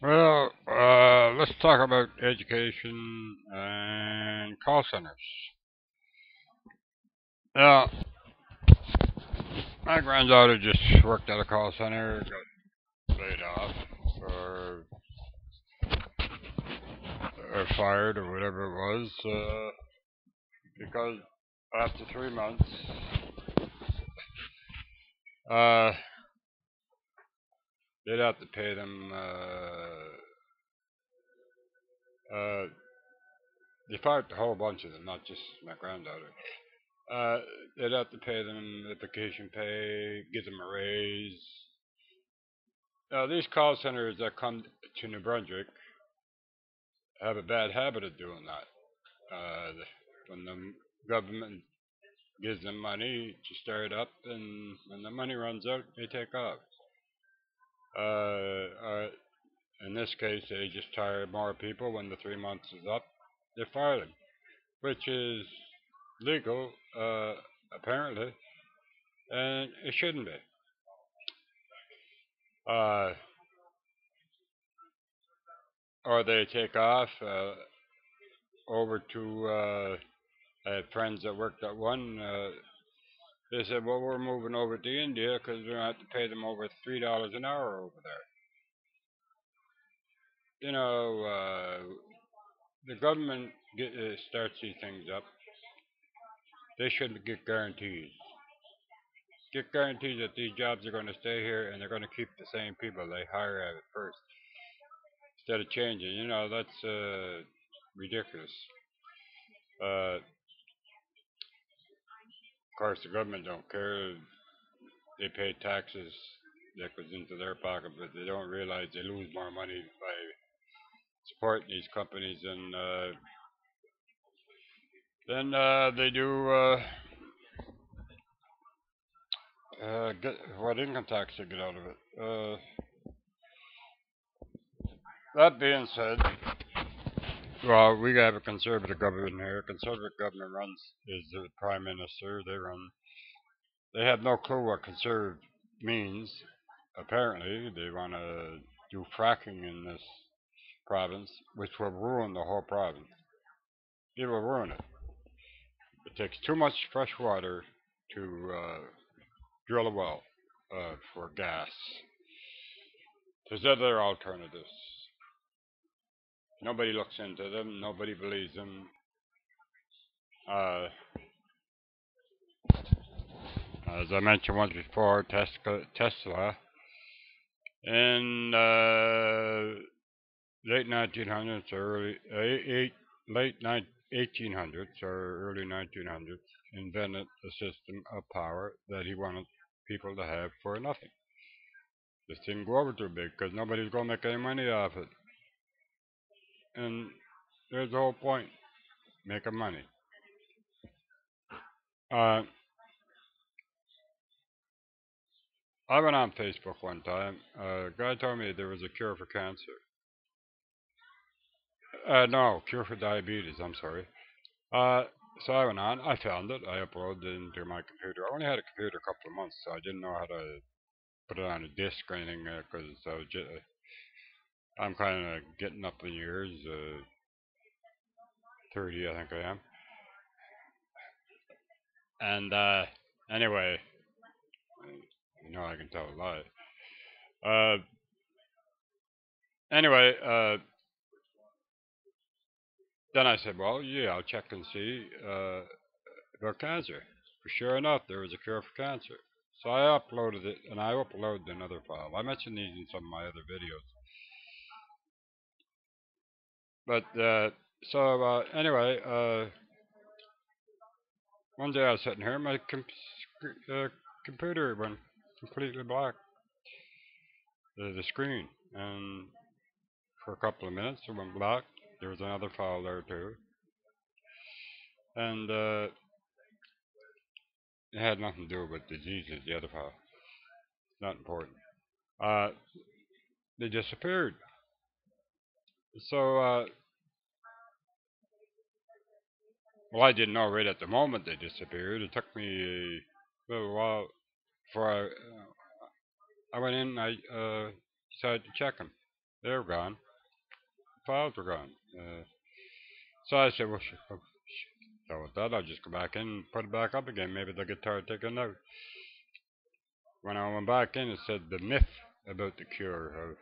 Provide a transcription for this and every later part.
Well, let's talk about education and call centers. Yeah, my granddaughter just worked at a call center, got laid off, or, or fired, or whatever it was, because after 3 months, uh, they'd have to pay them. Uh, they fired a whole bunch of them, not just my granddaughter. Uh, they'd have to pay them the vacation pay, give them a raise. Now, these call centers that come to New Brunswick have a bad habit of doing that. When the government gives them money to start up, and when the money runs out, they take off. Uh, uh, in this case, they just hire more people when the 3 months is up. They fire them, which is legal, apparently, and it shouldn't be. Uh, or they take off over to. I had friends that worked at one. They said, "Well, we're moving over to India because we're going to have to pay them over $3 an hour over there." You know, the government starts these things up. They should get guarantees. Get guarantees that these jobs are going to stay here and they're going to keep the same people they hire at first instead of changing. That's ridiculous. Of course, the government don't care. They pay taxes that goes into their pocket, but they don't realize they lose more money by supporting these companies than they do get what income tax they get out of it. That being said, well, we have a conservative government here. Conservative government runs is the prime minister. They run. They have no clue what conservative means. Apparently, they want to do fracking in this province, which will ruin the whole province. It will ruin it. It takes too much fresh water to drill a well for gas. There's other alternatives. Nobody looks into them. Nobody believes them. Uh, as I mentioned once before, Tesla in late 1900s or late 1800s or early 1900s invented a system of power that he wanted people to have for nothing. This didn't go over too big because nobody's going to make any money off it. And there's the whole point, making money. Uh, I went on Facebook one time. A guy told me there was a cure for cancer. No, cure for diabetes. I'm sorry. Uh, so I went on. I found it. I uploaded it into my computer. I only had a computer a couple of months, so I didn't know how to put it on a disk or anything because I'm kind of getting up in years. 30, I think I am. And anyway, I can tell a lie. Uh, anyway, then I said, well, yeah, I'll check and see about cancer. For sure enough, there was a cure for cancer. So I uploaded it, and I uploaded another file. I mentioned these in some of my other videos. But anyway, one day I was sitting here, my uh, computer went completely black, the screen, and for a couple of minutes it went black. There was another file there too, and it had nothing to do with diseases. The other file, not important. Uh, they disappeared. So, well, I didn't know right at the moment they disappeared. It took me a little while before I went in. And I decided to check them. They were gone. The files were gone. So I said, well, so with that, I'll just go back in and put it back up again. Maybe they'll get tired of taking it out. When I went back in, it said the myth about the cure of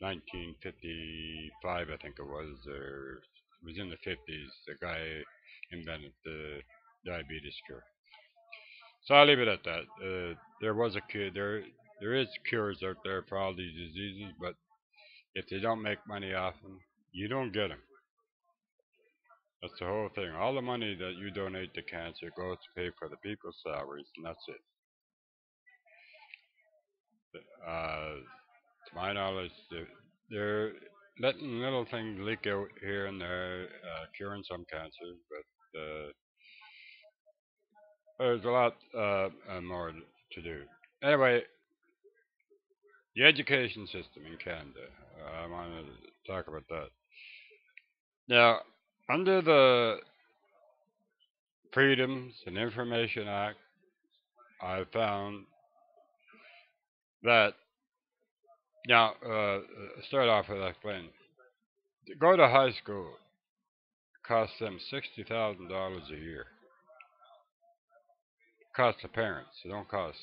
1955, I think it was, or it was in the 50s. The guy invented the diabetes cure. So I'll leave it at that. There was a cure. There is cures out there for all these diseases, but if they don't make money off them, you don't get them. That's the whole thing. All the money that you donate to cancer goes to pay for the people's salaries, and that's it. To my knowledge, they're letting little things leak out here and there, curing some cancers, but there's a lot more to do. Anyway, the education system in Canada. I wanted to talk about that. Now, under the Freedoms and Information Act, I found that now start off with explaining. To go to high school costs them $60,000 a year. Costs the parents. It don't cost.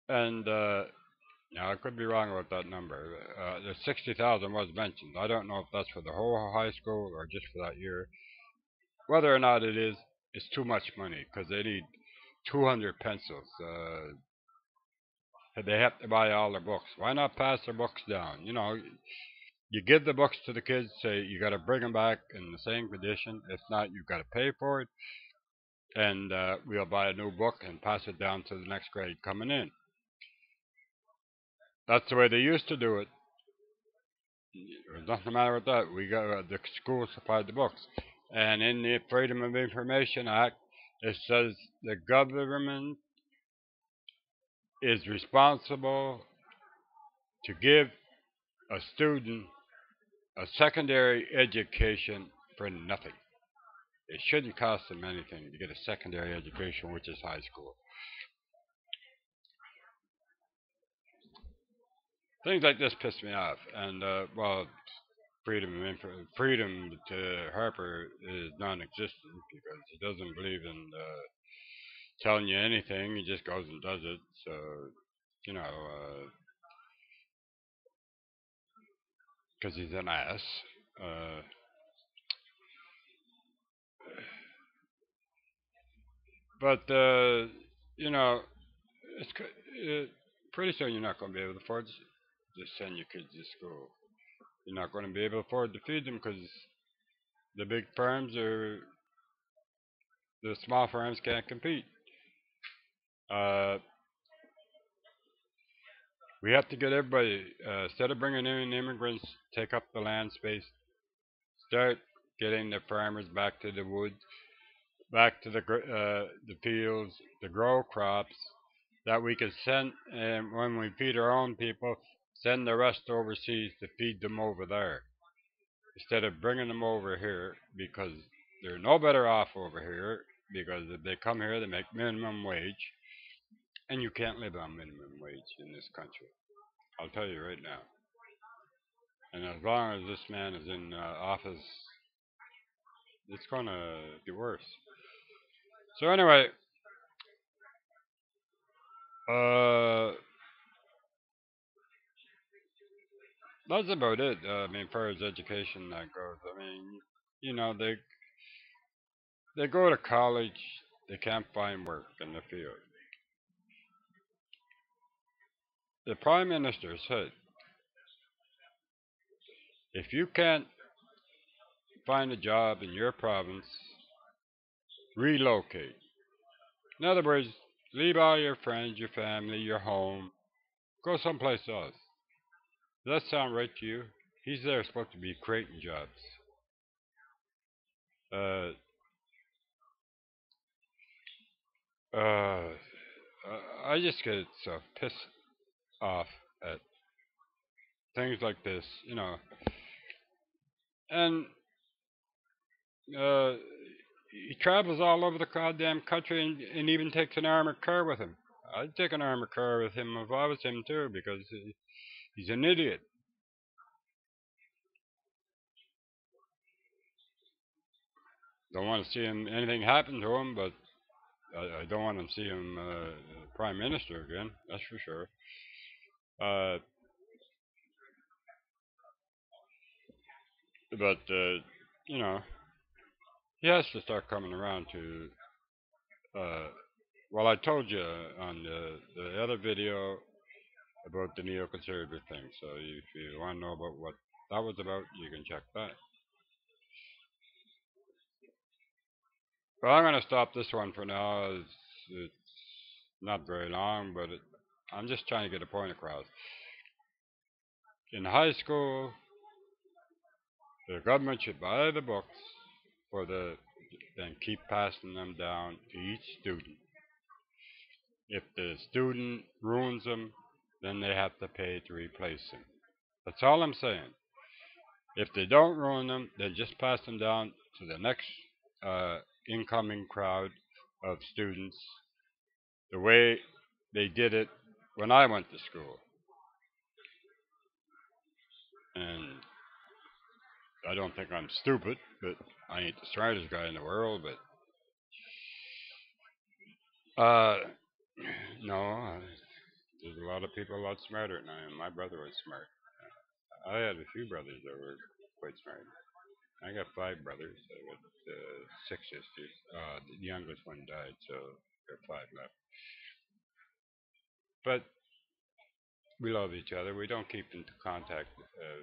And now I could be wrong about that number. The 60,000 was mentioned. I don't know if that's for the whole high school or just for that year. Whether or not it is, it's too much money because they need 200 pencils. They have to buy all their books. Why not pass their books down? You give the books to the kids, say you got to bring them back in the same condition. If not, you've got to pay for it, and we'll buy a new book and pass it down to the next grade coming in. That's the way they used to do it. There's nothing the matter with that. We got the school supplied the books, and in the Freedom of Information Act, it says the government is responsible to give a student a secondary education for nothing. It shouldn't cost them anything to get a secondary education, which is high school. Things like this piss me off, and well, freedom to Harper is non-existent because he doesn't believe in telling you anything. He just goes and does it. So you know, because he's an ass. Uh, but you know, it's pretty soon you're not going to be able to afford to send your kids to school. You're not going to be able to afford to feed them because the big firms or the small firms can't compete. Uh, we have to get everybody, instead of bringing in immigrants, take up the land space, start getting the farmers back to the woods, back to the fields, to grow crops that we can send, and when we feed our own people, send the rest overseas to feed them over there, instead of bringing them over here because they're no better off over here because if they come here they make minimum wage and you can't live on minimum wage in this country. I'll tell you right now. And as long as this man is in office, it's going to be worse. So anyway, uh, that's about it. I mean, as far as education that goes, I mean, they go to college, they can't find work in the field. The prime minister said, if you can't find a job in your province, relocate. In other words, leave all your friends, your family, your home, go someplace else. Does that sound right to you? He's there supposed to be creating jobs. Uh, uh, I just get so pissed off at things like this, And uh, he travels all over the goddamn country and even takes an armored car with him. I'd take an armored car with him if I was him too, because he's an idiot. Don't want to see him anything happen to him, but I don't want to see him prime minister again. That's for sure. Uh, but you know, he has to start coming around to. Uh, well, I told you on the other video about the neoconservative thing. So if you want to know about what that was about, you can check that. But I'm going to stop this one for now. It's not very long, but I'm just trying to get a point across. In high school, the government should buy the books for and keep passing them down to each student. If the student ruins them, then they have to pay to replace them. That's all I'm saying. If they don't ruin them, then just pass them down to the next incoming crowd of students the way they did it when I went to school. And I don't think I'm stupid, but I ain't the smartest guy in the world. But no, there's a lot of people a lot smarter than I am. My brother was smart. I had a few brothers that were quite smart. I got 5 brothers. I got 6 sisters. The youngest one died, so there are 5 left. But we love each other. We don't keep into contact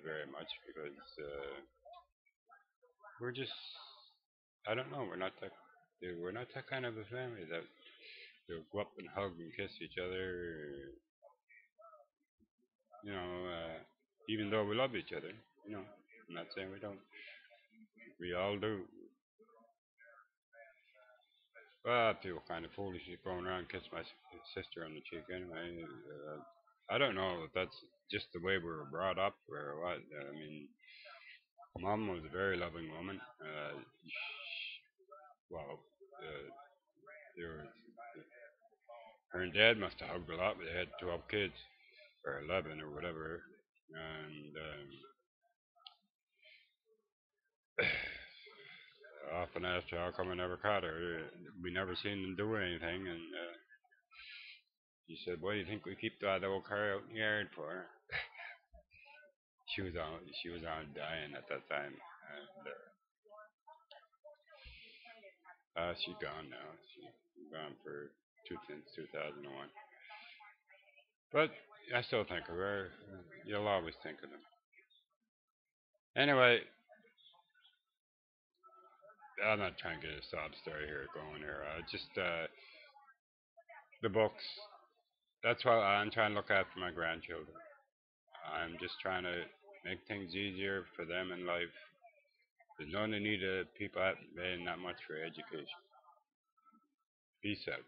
very much because we're just, I don't know, we're not that kind of a family that will go up and hug and kiss each other. You know, even though we love each other. You know, I'm not saying we don't. We all do. Well, I feel kind of foolish going around and kiss my sister on the cheek anyway. I don't know if that's just the way we were brought up or what. I mean, Mom was a very loving woman. Well, there was, her and Dad must have hugged a lot, but they had 12 kids, or 11 or whatever. And I often asked her how come I never caught her. We never seen them do anything, and she said, "What do you think we keep that old car out in the yard for?" She was on dying at that time, and she's gone now. She's gone for since 2001. But I still think of her. You'll always think of them. Anyway, I'm not trying to get a sob story here going here. Just the books. That's why I'm trying to look after my grandchildren. I'm just trying to make things easier for them in life. There's no need of people paying that much for education. Peace out.